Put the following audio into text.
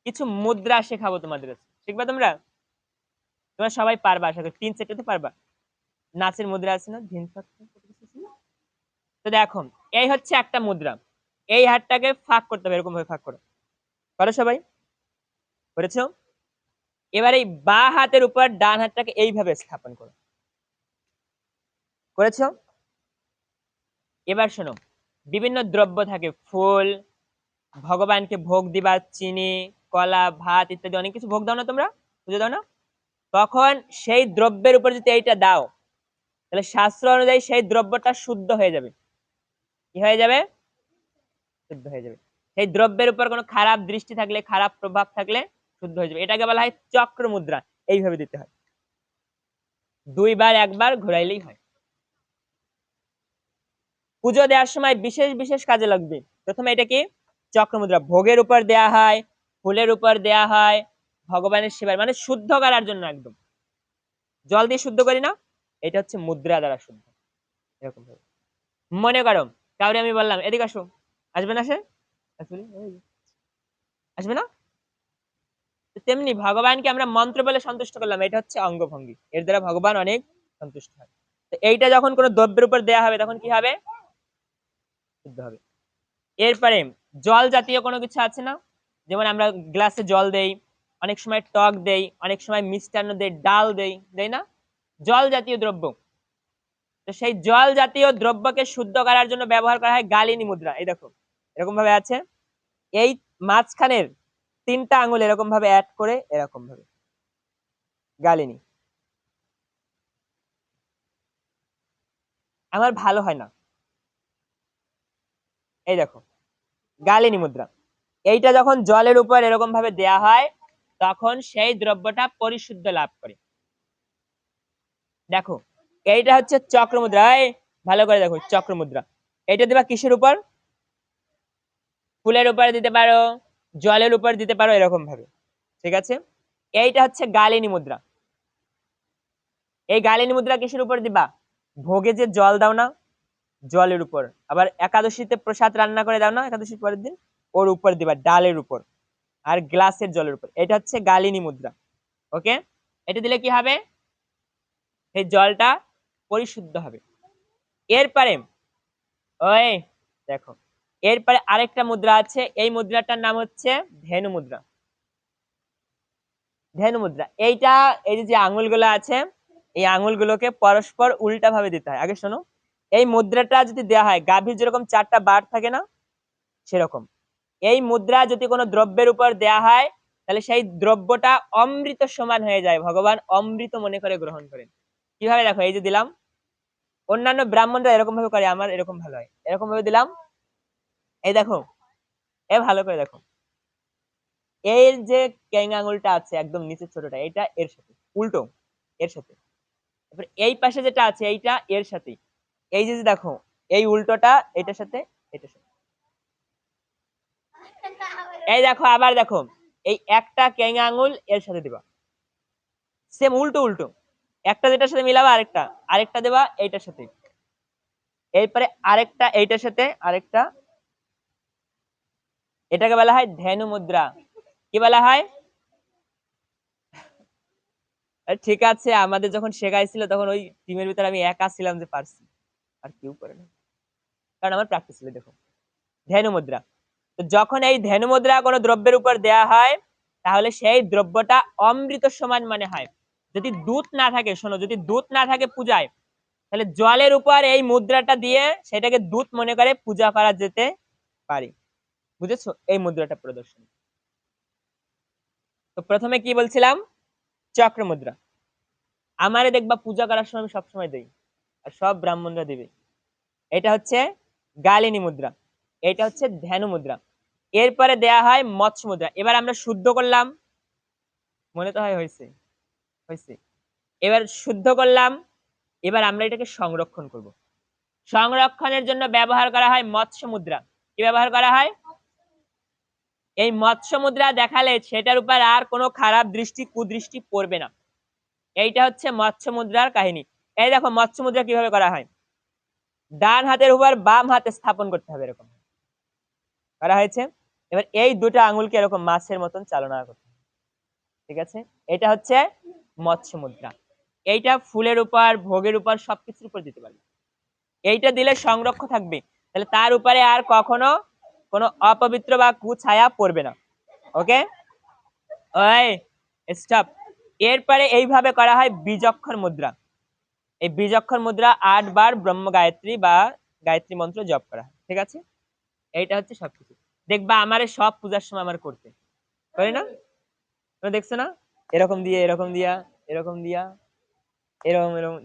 কিছু মুদ্রা শেখাবো তোমাদের কাছে, শিখবা তোমরা? তোমরা সবাই পারবা আশা করি, 3 সেটে তো পারবা। নাচের মুদ্রা আছে না, তো দেখো এই হচ্ছে একটা মুদ্রা, এই হাতটাকে ফাঁক করতে হবে, এরকম ভাবে ফাঁক করো, করো সবাই, করেছো? এবার এই বা হাতের উপর ডান হাতটাকে এইভাবে স্থাপন করো, করেছো? এবার শোনো, বিভিন্ন দ্রব্য থাকে, ফুল, ভগবানকে ভোগ দিবা, চিনি, কলা, ভাত ইত্যাদি অনেক কিছু ভোগ দাও না তোমরা, বুঝে দাও না? তখন সেই দ্রব্যের উপর যদি এইটা দাও, তাহলে শাস্ত্র অনুযায়ী সেই দ্রব্যটা শুদ্ধ হয়ে যাবে। কি হয়ে যাবে? শুদ্ধ হয়ে যাবে। সেই দ্রব্যের উপর কোনো খারাপ দৃষ্টি থাকলে, খারাপ প্রভাব থাকলে শুদ্ধ হয়ে যাবে। এটাকে বলা হয় চক্র মুদ্রা। এইভাবে দিতে হয়, 2বার 1বার ঘোরাইলেই হয়। পুজো দেওয়ার সময় বিশেষ বিশেষ কাজে লাগবে। প্রথমে এটা কি, চক্র মুদ্রা, ভোগের উপর দেয়া হয়, ফুলের উপর দেয়া হয়, ভগবানের সেবার মানে শুদ্ধ করার জন্য, একদম জল দিয়ে শুদ্ধ করি না, এটা হচ্ছে মুদ্রা দ্বারা শুদ্ধ। এরকম ভাবে মনে করো কাউরে আমি বললাম এদিকে আসো, আসবে না সে? আসবে না? তেমনি ভগবানকে আমরা মন্ত্র বলে সন্তুষ্ট করলাম, এটা হচ্ছে অঙ্গভঙ্গি, এর দ্বারা ভগবান অনেক সন্তুষ্ট হয়। তো এইটা যখন কোনো দ্রব্যের উপর দেয়া হবে তখন কি হবে? শুদ্ধ হবে। এরপরে জল জাতীয় কোনো কিছু আছে না, যেমন আমরা গ্লাসে জল দেই, অনেক সময় টক দেই, অনেক সময় মিষ্টান্ন দেই, ডাল দেই, দেই না? জল জাতীয় দ্রব্য, তো সেই জল জাতীয় দ্রব্যকে শুদ্ধ করার জন্য ব্যবহার করা হয় গালিনী মুদ্রা। এই দেখো এরকম ভাবে আছে, এই মাঝখানের 3টা আঙুল এরকম ভাবে অ্যাড করে, এরকম ভাবে গালিনী। আমার ভালো হয় না, এই দেখো গালিনী মুদ্রা। এইটা যখন জলের উপর এরকম ভাবে দেয়া হয় তখন সেই দ্রব্যটা পরিশুদ্ধ লাভ করে। দেখো এইটা হচ্ছে চক্র মুদ্রা, ভালো করে দেখো চক্র মুদ্রা। এইটা দিবা কিসের উপর? ফুলের উপর দিতে পারো, জলের উপর দিতে পারো, এরকম ভাবে, ঠিক আছে? এইটা হচ্ছে গালিনী মুদ্রা। এই গালিনী মুদ্রা কিসের উপর দিবা? ভোগে যে জল দাও না, জলের উপর, আবার একাদশীতে প্রসাদ রান্না করে দাও না একাদশীর পরের দিন, ওর উপর দিবা, ডালের উপর আর গ্লাসের জলের উপর। এটা হচ্ছে গালিনী মুদ্রা। ওকে, এটা দিলে কি হবে? এই জলটা পরিশুদ্ধ হবে। এরপরে ওই দেখো, এরপরে আরেকটা মুদ্রা আছে, এই মুদ্রাটার নাম হচ্ছে ধেনু মুদ্রা। ধেনু মুদ্রা এইটা, এই যে আঙুলগুলো আছে, এই আঙুলগুলোকে পরস্পর উল্টা ভাবে দিতে হয়। আগে শোনো, এই মুদ্রাটা যদি দেওয়া হয়, গাভীর যেরকম 4টা বার থাকে না, সেরকম এই মুদ্রা যদি কোনো দ্রব্যের উপর দেয়া হয় তাহলে সেই দ্রব্যটা অমৃত সমান হয়ে যায়, ভগবান অমৃত মনে করে গ্রহণ করেন। কিভাবে? দেখো এই যে দিলাম, অন্যান্য ব্রাহ্মণরা এরকম ভাবে করে, আমার এরকম ভালো হয়, এরকম ভাবে দিলাম, এই দেখো, এ ভালো করে দেখো, এর যে ক্যাং আঙুলটা আছে একদম নিচের ছোটটা, এটা এর সাথে উল্টো, এর সাথে। তারপরে এই পাশে যেটা আছে এইটা এর সাথে, এই যে যে দেখো এই উল্টোটা এটার সাথে, এটার সাথে। এই দেখো আবার দেখো, এই একটা ক্যাং আঙুল এর সাথে দিবা, সেম উল্টো উল্টো, একটা যেটার সাথে মিলাবা আরেকটা, আরেকটা দেবা এইটার সাথে, এরপরে আরেকটা এইটার সাথে আরেকটা। এটাকে বলা হয় ধেনু মুদ্রা। কি বলা হয়? ঠিক আছে, আমাদের যখন শেখাইছিল তখন ওই টিমের ভিতরে আমি একা ছিলাম যে পারছি, আর কেউ করে না, কারণ আমার প্র্যাকটিস ছিল। দেখো ধেনু মুদ্রা, তো যখন এই ধেনু মুদ্রা কোনো দ্রব্যের উপর দেয়া হয় তাহলে সেই দ্রব্যটা অমৃত সমান মনে হয়। যদি দুধ না থাকে, শোনো, যদি দুধ না থাকে পূজায়, তাহলে জলের উপর এই মুদ্রাটা দিয়ে সেটাকে দুধ মনে করে পূজা করা যেতে পারে। বুঝেছো এই মুদ্রাটা প্রদর্শন? তো প্রথমে কি বলছিলাম? চক্র মুদ্রা। আমারে দেখবা পূজা করার সময় আমি সবসময় দেই, আর সব ব্রাহ্মণরা দিবে। এটা হচ্ছে গালিনী মুদ্রা, এটা হচ্ছে ধ্যানু মুদ্রা। এরপরে দেয়া হয় মৎস্য মুদ্রা। এবার আমরা শুদ্ধ করলাম, মনে তো হয় হয়েছে, হয়েছে। এবার শুদ্ধ করলাম, এবার আমরা এটাকে সংরক্ষণ করব। সংরক্ষণের জন্য ব্যবহার করা হয় মৎস্য মুদ্রা। কি ব্যবহার করা হয়? এই মৎস্য মুদ্রা দেখালে সেটার উপর আর কোনো খারাপ দৃষ্টি, কুদৃষ্টি পড়বে না। এইটা হচ্ছে মৎস্য মুদ্রার কাহিনী। এই দেখো মৎস্য মুদ্রা কিভাবে করা হয়, ডান হাতের উপর বাম হাতে স্থাপন করতে হবে, এরকম করা হয়েছে। এবার এই দুটো আঙুলকে এরকম মাছের মতন চালনা করতে হবে। ঠিক আছে, এটা হচ্ছে মৎস্য মুদ্রা। এইটা ফুলের উপর, ভোগের উপর, সবকিছুর উপর দিতে পারবে। এইটা দিলে সংরক্ষ থাকবে, তাহলে তার উপরে আর কখনো কোনো অপবিত্র বা কুছায়া পড়বে না। ওকে, ওই স্টপ। এরপরে এইভাবে করা হয় বীজক্ষর মুদ্রা। এই বীজক্ষর মুদ্রা 8 বার ব্রহ্ম গায়ত্রী বা গায়ত্রী মন্ত্র জপ করা হয়। ঠিক আছে, এইটা হচ্ছে সবকিছু। দেখবা আমারে সব পূজার সময় আমার করতে করি না, তুমি দেখছো না, এরকম দিয়ে এরকম দিয়া, এরকম দিয়া, এরকম এরকম